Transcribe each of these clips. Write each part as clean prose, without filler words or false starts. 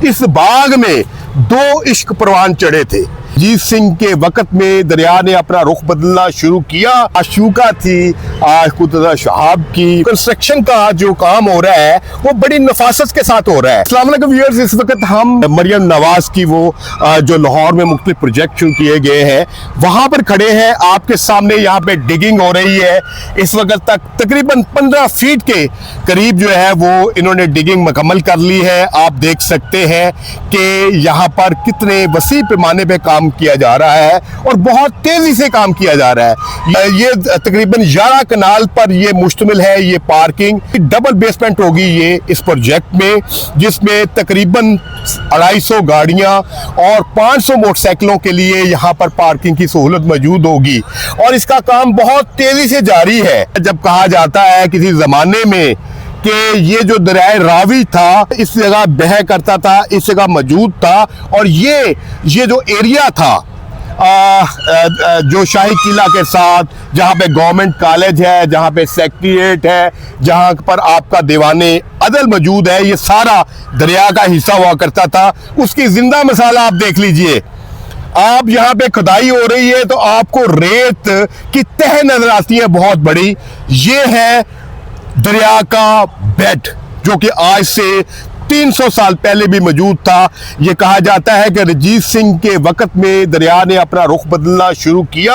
इस बाग में दो इश्क परवान चढ़े थे। अजीत सिंह के वक्त में दरिया ने अपना रुख बदलना शुरू किया। आशूका थी, आज कुतुब शहाब की। कंस्ट्रक्शन का जो काम हो रहा है वो बड़ी नफासत के साथ हो रहा है। अस्सलाम वालेकुम व्यूअर्स, इस वक्त हम मरियम नवाज की वो जो लाहौर में मुख्तलिफ प्रोजेक्ट शुरू किए गए हैं वहां पर खड़े हैं। आपके सामने यहाँ पे डिगिंग हो रही है। इस वक्त तक तकरीबन 15 फीट के करीब जो है वो इन्होंने डिगिंग मुकम्मल कर ली है। आप देख सकते हैं कि यहाँ पर कितने वसी पैमाने पे काम किया जा रहा है और बहुत तेजी से काम किया जा रहा है। ये तकरीबन 11 कनाल पर ये मुश्तमिल है। ये पार्किंग डबल बेसमेंट होगी ये इस प्रोजेक्ट में, जिसमें तकरीबन 250 गाड़ियां और 500 मोटरसाइकिलों के लिए यहाँ पर पार्किंग की सहूलत मौजूद होगी और इसका काम बहुत तेजी से जारी है। जब कहा जाता है किसी जमाने में कि ये जो दरिया रावी था इस जगह बह करता था, इस जगह मौजूद था और ये जो एरिया था जो शाही किला के साथ, जहाँ पे गवर्नमेंट कॉलेज है, जहाँ पे सेक्रेटेरिएट है, जहाँ पर आपका दीवाने अदल मौजूद है, ये सारा दरिया का हिस्सा हुआ करता था। उसकी जिंदा मिसाल आप देख लीजिए। आप यहाँ पे खुदाई हो रही है तो आपको रेत की तह नजर आती है बहुत बड़ी। ये है दरिया का बेड जो कि आज से 300 साल पहले भी मौजूद था। ये कहा जाता है कि अजीत सिंह के वक्त में दरिया ने अपना रुख बदलना शुरू किया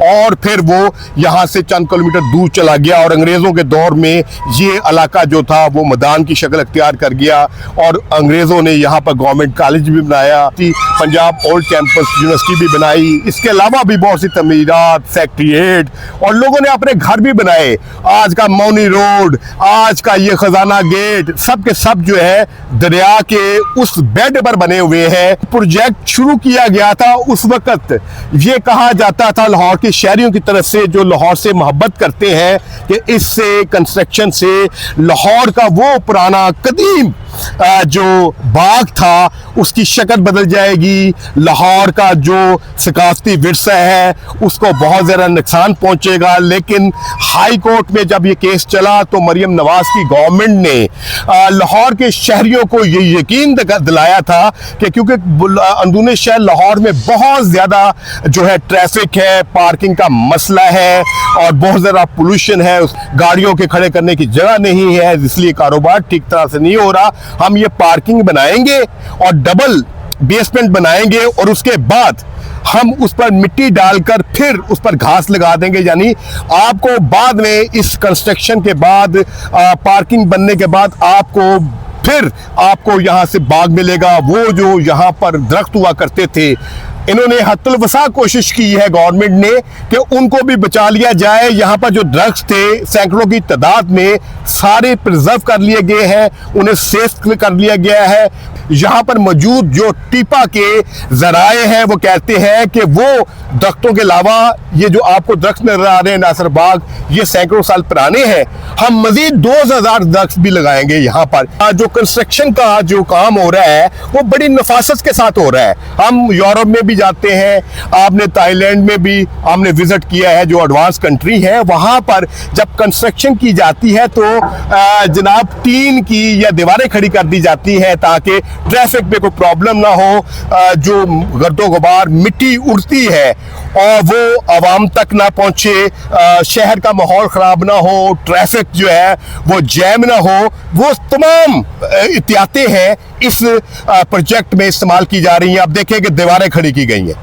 और फिर वो यहाँ से चंद किलोमीटर दूर चला गया और अंग्रेज़ों के दौर में ये इलाका जो था वो मैदान की शक्ल अख्तियार कर गया और अंग्रेज़ों ने यहाँ पर गवर्नमेंट कॉलेज भी बनाया, पंजाब ओल्ड कैंपस यूनिवर्सिटी भी बनाई। इसके अलावा भी बहुत सी तमीरात, सेक्रेटेरिएट और लोगों ने अपने घर भी बनाए। आज का मौनी रोड, आज का ये खजाना गेट, सब के सब जो है दरिया के उस बेड पर बने हुए हैं। प्रोजेक्ट शुरू किया गया था उस वक्त ये कहा जाता था लाहौर के शहरियों की तरफ से जो लाहौर से मोहब्बत करते हैं कि इससे कंस्ट्रक्शन से लाहौर का वो पुराना कदीम जो बाग था उसकी शक्ल बदल जाएगी। लाहौर का जो सकाफती विरसा है उसको बहुत ज़्यादा नुकसान पहुंचेगा। लेकिन हाई कोर्ट में जब ये केस चला तो मरियम नवाज की गवर्नमेंट ने लाहौर के शहरियों को ये यकीन दिलाया था कि क्योंकि अंदरूनी शहर लाहौर में बहुत ज़्यादा जो है ट्रैफिक है, पार्किंग का मसला है और बहुत ज़्यादा पोल्यूशन है, गाड़ियों के खड़े करने की जगह नहीं है, इसलिए कारोबार ठीक तरह से नहीं हो रहा। हम ये पार्किंग बनाएंगे और डबल बेसमेंट बनाएंगे और उसके बाद हम उस पर मिट्टी डालकर फिर उस पर घास लगा देंगे। यानी आपको बाद में इस कंस्ट्रक्शन के बाद पार्किंग बनने के बाद आपको यहाँ से बाग मिलेगा। वो जो यहाँ पर दरख्त हुआ करते थे इन्होंने हत्तुल वसा कोशिश की है गवर्नमेंट ने कि उनको भी बचा लिया जाए। यहाँ पर जो ड्रग्स थे सैकड़ों की तादाद में सारे प्रिजर्व कर लिए गए हैं, उन्हें सेफ कर लिया गया है। यहाँ पर मौजूद जो टीपा के जराए हैं वो कहते हैं कि वो दरख्तों के अलावा ये जो आपको दरख्त नजर आ रहे हैं नासिर बाग, ये सैकड़ों साल पुराने हैं। हम मजीद 2000 दरख्त भी लगाएंगे यहाँ पर। जो कंस्ट्रक्शन का जो काम हो रहा है वो बड़ी नफासत के साथ हो रहा है। हम यूरोप में भी जाते हैं, आपने थाईलैंड में भी हमने विजिट किया है जो एडवांस कंट्री है। वहाँ पर जब कंस्ट्रक्शन की जाती है तो जनाब टीन की या दीवारें खड़ी कर दी जाती हैं ताकि ट्रैफिक में कोई प्रॉब्लम ना हो। जो गर्दो गुबार मिट्टी उड़ती है और वो आवाम तक ना पहुंचे, शहर का माहौल ख़राब ना हो, ट्रैफिक जो है वो जैम ना हो, वो तमाम एहतियातें हैं इस प्रोजेक्ट में इस्तेमाल की जा रही हैं। आप देखें कि दीवारें खड़ी की गई हैं,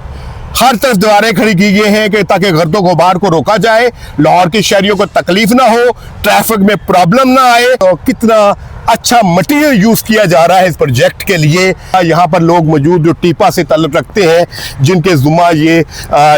हर तरफ दीवारें खड़ी की गई हैं कि ताकि गर्दो गुबार को रोका जाए, लाहौर के शहरियों को तकलीफ ना हो, ट्रैफिक में प्रॉब्लम ना आए। तो कितना अच्छा मटेरियल यूज किया जा रहा है इस प्रोजेक्ट के लिए। यहाँ पर लोग मौजूद जो टीपा से ताल्लुक रखते हैं, जिनके जुम्मा ये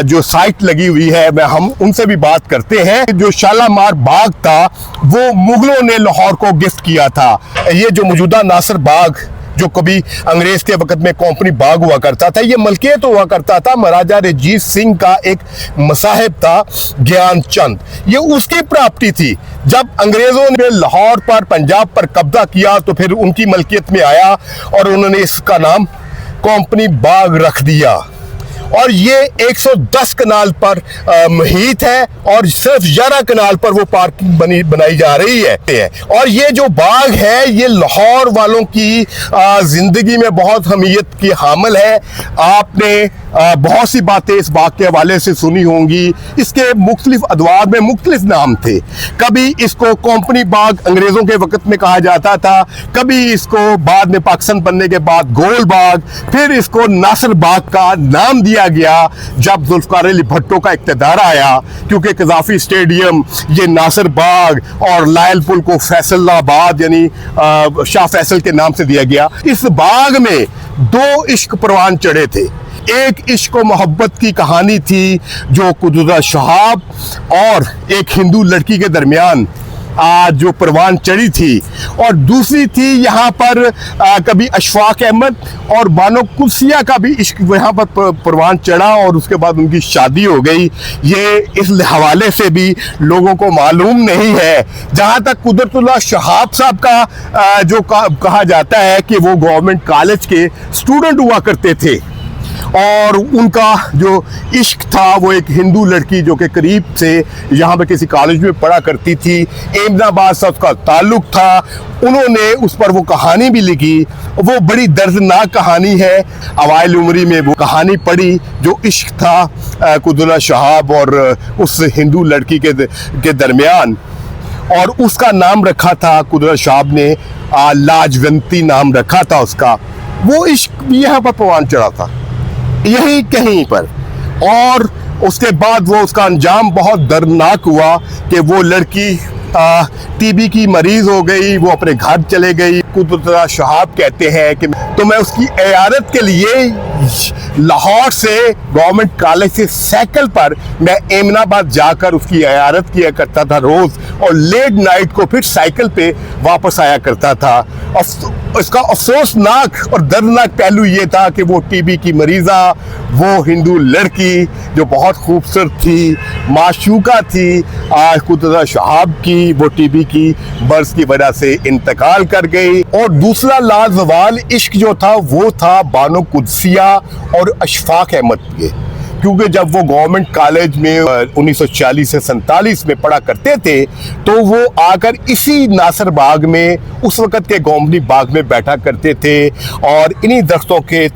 जो साइट लगी हुई है, हम उनसे भी बात करते हैं। जो शालामार बाग था वो मुगलों ने लाहौर को गिफ्ट किया था। ये जो मौजूदा नासिर बाग जो कभी अंग्रेज के वक्त में कंपनी बाग हुआ करता था, ये मलकियत हुआ करता था महाराजा रंजीत सिंह का एक मसाहिब था ज्ञान चंद, ये उसकी प्रॉपर्टी थी। जब अंग्रेजों ने लाहौर पर पंजाब पर कब्जा किया तो फिर उनकी मलकियत में आया और उन्होंने इसका नाम कंपनी बाग रख दिया اور یہ 110 کنال پر محیط ہے اور صرف 11 کنال پر وہ پارکنگ بنائی جا رہی ہے. اور یہ جو باغ ہے یہ لاہور والوں کی زندگی میں بہت اہمیت کی حامل ہے. آپ نے بہت سی باتیں اس باغ کے حوالے سے سنی ہوں گی. اس کے مختلف ادوار میں مختلف نام تھے. کبھی اس کو کمپنی باغ انگریزوں کے وقت میں کہا جاتا تھا, کبھی اس کو بعد میں پاکستان بننے کے بعد گول باغ, پھر اس کو ناصر باغ کا نام دیا گیا جب ذوالفقار علی بھٹو کا اقتدار آیا, کیونکہ قذافی اسٹیڈیم یہ ناصر باغ اور لائل پل کو فیصل آباد یعنی شاہ فیصل کے نام سے دیا گیا. اس باغ میں 2 عشق پروان چڑھے تھے. ایک عشق و محبت کی کہانی تھی جو قدرت شہاب اور ایک ہندو لڑکی کے درمیان جو پروان چڑھی تھی, اور دوسری تھی یہاں پر کبھی اشفاق احمد اور بانو قدسیہ کا بھی عشق یہاں پر پروان چڑھا اور اس کے بعد ان کی شادی ہو گئی. یہ اس حوالے سے بھی لوگوں کو معلوم نہیں ہے. جہاں تک قدرت اللہ شہاب صاحب کا جو کہا جاتا ہے کہ وہ گورنمنٹ کالج کے اسٹوڈنٹ ہوا کرتے تھے اور ان کا جو عشق تھا وہ ایک ہندو لڑکی جو کہ قریب سے یہاں پہ کسی کالج میں پڑھا کرتی تھی, احمد آباد سے اس کا تعلق تھا. انہوں نے اس پر وہ کہانی بھی لکھی. وہ بڑی دردناک کہانی ہے. اوائل عمری میں وہ کہانی پڑھی جو عشق تھا قدرت شہاب اور اس ہندو لڑکی کے درمیان, اور اس کا نام رکھا تھا قدرت شہاب نے لاجونتی نام رکھا تھا اس کا. وہ عشق بھی یہاں پر پروان چڑھا تھا یہی کہیں پر, اور اس کے بعد وہ اس کا انجام بہت دردناک ہوا کہ وہ لڑکی ٹی بی کی مریض ہو گئی, وہ اپنے گھر چلے گئی. قدرت شہاب کہتے ہیں کہ تو میں اس کی عیادت کے لیے لاہور سے گورنمنٹ کالج سے سائیکل پر میں احمد آباد جا کر اس کی عیادت کیا کرتا تھا روز, اور لیٹ نائٹ کو پھر سائیکل پہ واپس آیا کرتا تھا. اس کا افسوسناک اور دردناک پہلو یہ تھا کہ وہ ٹی بی کی مریضہ, وہ ہندو لڑکی جو بہت خوبصورت تھی, معشوقہ تھی قدرت شہاب کی, وہ ٹی بی کی مرض کی وجہ سے انتقال کر گئی. اور دوسرا لازوال عشق جو تھا وہ تھا بانو قدسیہ اور اشفاق احمد کے, کیونکہ جب وہ گورنمنٹ کالج میں 1946 سے 47 میں پڑھا کرتے تھے تو وہ آ کر اسی ناصر باغ میں اس وقت کے گورنمنٹ باغ میں بیٹھا کرتے تھے, اور انہی درختوں کے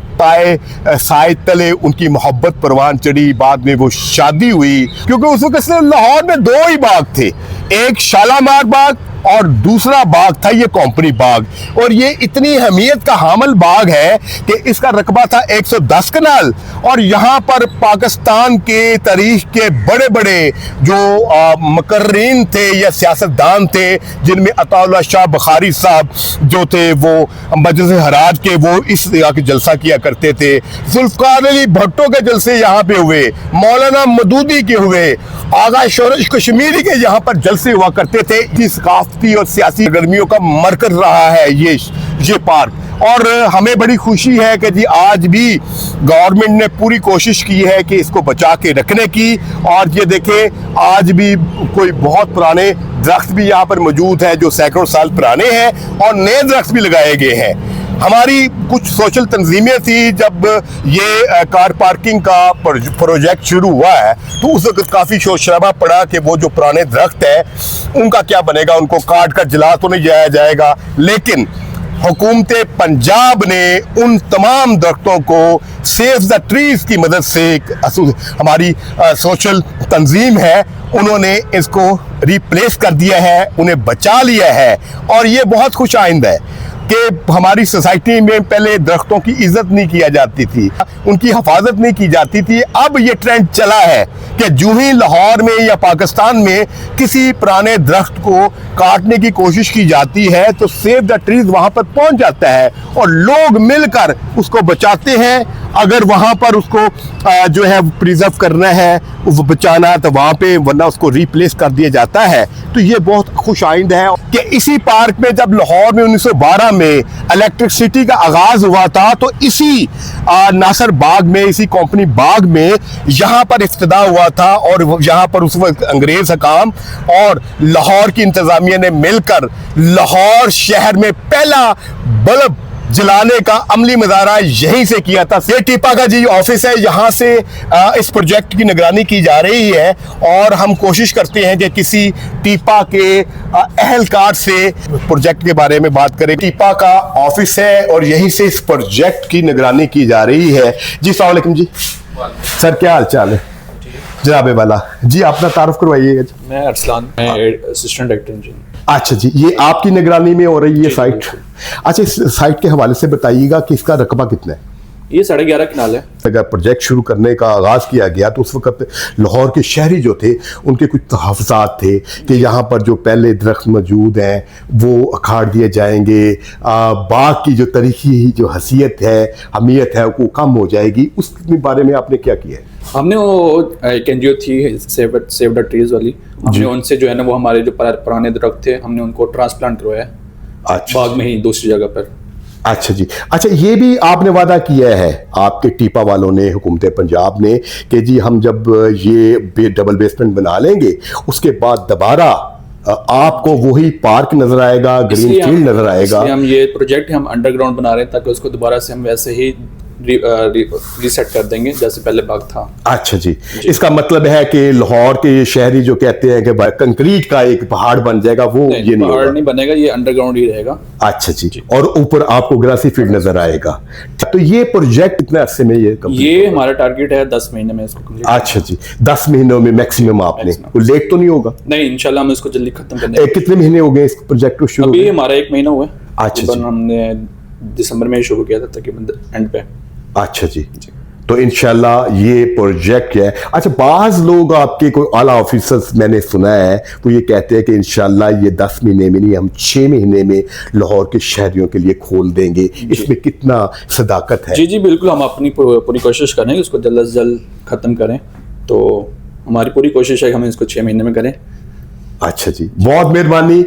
سائے تلے ان کی محبت پروان چڑھی. بعد میں وہ شادی ہوئی, کیونکہ اس وقت صرف لاہور میں 2 ہی باغ تھے, ایک شالامار باغ اور دوسرا باغ تھا یہ کمپنی باغ. اور یہ اتنی اہمیت کا حامل باغ ہے کہ اس کا رقبہ تھا 110 کنال, اور یہاں پر پاکستان کے تاریخ کے بڑے بڑے جو مقررین تھے یا سیاستدان تھے, جن میں عطا اللہ شاہ بخاری صاحب جو تھے وہ مجلس حراج کے وہ اس طرح کے جلسہ کیا کرتے تھے. ذوالفقار علی بھٹو کے جلسے یہاں پہ ہوئے, مولانا مودودی کے ہوئے, آغا شورش کشمیری کے یہاں پر جلسے ہوا کرتے تھے. اس ثقافتی اور سیاسی گرمیوں کا مرکز رہا ہے یہ پارک, اور ہمیں بڑی خوشی ہے کہ جی آج بھی گورنمنٹ نے پوری کوشش کی ہے کہ اس کو بچا کے رکھنے کی. اور یہ دیکھیں آج بھی کوئی بہت پرانے درخت بھی یہاں پر موجود ہیں جو سینکڑوں سال پرانے ہیں, اور نئے درخت بھی لگائے گئے ہیں. ہماری کچھ سوشل تنظیمیں تھی جب یہ کار پارکنگ کا پروجیکٹ شروع ہوا ہے تو اس وقت کافی شور شرابہ پڑا کہ وہ جو پرانے درخت ہیں ان کا کیا بنے گا, ان کو کاٹ کر جلا تو نہیں جایا جائے گا. لیکن حکومت پنجاب نے ان تمام درختوں کو سیو دا ٹریز کی مدد سے, ہماری سوشل تنظیم ہے, انہوں نے اس کو ریپلیس کر دیا ہے, انہیں بچا لیا ہے. اور یہ بہت خوش آئند ہے کہ ہماری سوسائٹی میں پہلے درختوں کی عزت نہیں کیا جاتی تھی, ان کی حفاظت نہیں کی جاتی تھی. اب یہ ٹرینڈ چلا ہے کہ جو ہی لاہور میں یا پاکستان میں کسی پرانے درخت کو کاٹنے کی کوشش کی جاتی ہے تو سیو دا ٹریز وہاں پر پہنچ جاتا ہے اور لوگ مل کر اس کو بچاتے ہیں. اگر وہاں پر اس کو جو ہے پریزرو کرنا ہے, وہ بچانا ہے تو وہاں پہ, ورنہ اس کو ریپلیس کر دیا جاتا ہے. تو یہ بہت خوش آئند ہے کہ اسی پارک میں جب لاہور میں 1912 میں الیکٹرکسٹی کا آغاز ہوا تھا تو اسی ناصر باغ میں, اسی کمپنی باغ میں یہاں پر افتتاح ہوا تھا. اور یہاں پر اس وقت انگریز حکام اور لاہور کی انتظامیہ نے مل کر لاہور شہر میں پہلا بلب जलाने का अमली मुजाहरा यहीं से किया था। ये टीपा का जी ऑफिस है, यहाँ से इस प्रोजेक्ट की निगरानी की जा रही है और हम कोशिश करते हैं कि किसी टीपा के अहलकार से प्रोजेक्ट के बारे में बात करें। टीपा का ऑफिस है और यहीं से इस प्रोजेक्ट की निगरानी की जा रही है। जी अस्सलाम वालेकुम जी। सर क्या हाल चाल है? जनाबे वाला जी, अपना तारुफ करवाइएगा। मैं अरसलान, मैं असिस्टेंट डायरेक्टर इंजीनियर। अच्छा जी, ये आपकी निगरानी में हो रही है साइट? अच्छा, इस साइट के हवाले से बताइएगा कि इसका रकबा कितना है? ये 11.5 कनाल है। अगर प्रोजेक्ट शुरू करने का आगाज़ किया गया तो उस वक्त लाहौर के शहरी जो थे उनके कुछ तहफ़्फ़ुज़ात थे कि यहाँ पर जो पहले दरख्त मौजूद हैं वो अखाड़ दिए जाएंगे, बाग की जो तारीखी जो हसीयत है, अहमियत है, वो कम हो जाएगी। उस बारे में आपने क्या किया है? हमने वो एक NGO थी सेव द ट्रीज वाली, हमने उनसे जो है ना वो हमारे जो पुराने दरख्त थे हमने उनको ट्रांसप्लांट करवाया। अच्छा, बाग में ही दूसरी जगह पर। अच्छा जी। अच्छा, ये भी आपने वादा किया है आपके टीपा वालों ने, हुकूमत पंजाब ने, कि जी हम जब ये डबल बेसमेंट बना लेंगे उसके बाद दोबारा आपको वही पार्क नजर आएगा, ग्रीन फील्ड नजर आएगा। हम ये प्रोजेक्ट हम अंडरग्राउंड बना रहे हैं ताकि उसको दोबारा से हम वैसे ही रीसेट कर देंगे जैसे पहले बाग था। अच्छा जी, इसका मतलब है कि लाहौर के शहरी जो कहते हैं कि कंक्रीट का एक पहाड़ बन जाएगा, वो ये नहीं पहाड़ नहीं बनेगा, ये अंडरग्राउंड ही रहेगा। अच्छा जी, और ऊपर आपको ग्रासी फील्ड नजर आएगा। तो ये प्रोजेक्ट कितने अरसे में ये हमारा टारगेट है 10 महीने में इसको कंप्लीट। अच्छा जी, 10 महीनों में मैक्सिमम आपने, लेट तो नहीं होगा? नहीं, इंशाल्लाह हम इसको जल्दी खत्म कर देंगे। कितने महीने हो गए इस प्रोजेक्ट को शुरू? अभी हमारा 1 महीना हुआ है। अच्छा जी, हमने दिसंबर में शुरू किया था तकरीबन एंड पे। अच्छा जी, तो इंशाल्लाह ये प्रोजेक्ट है। अच्छा, बाज़ लोग आपके कोई आला ऑफिसर्स मैंने सुना है वो ये कहते हैं कि इंशाल्लाह ये 10 महीने में नहीं, हम 6 महीने में लाहौर के शहरियों के लिए खोल देंगे। इसमें कितना सदाकत है? जी जी बिल्कुल, हम अपनी पूरी कोशिश करेंगे इसको जल्द से जल्द ख़त्म करें। तो हमारी पूरी कोशिश है कि हम इसको 6 महीने में करें। अच्छा जी, बहुत मेहरबानी।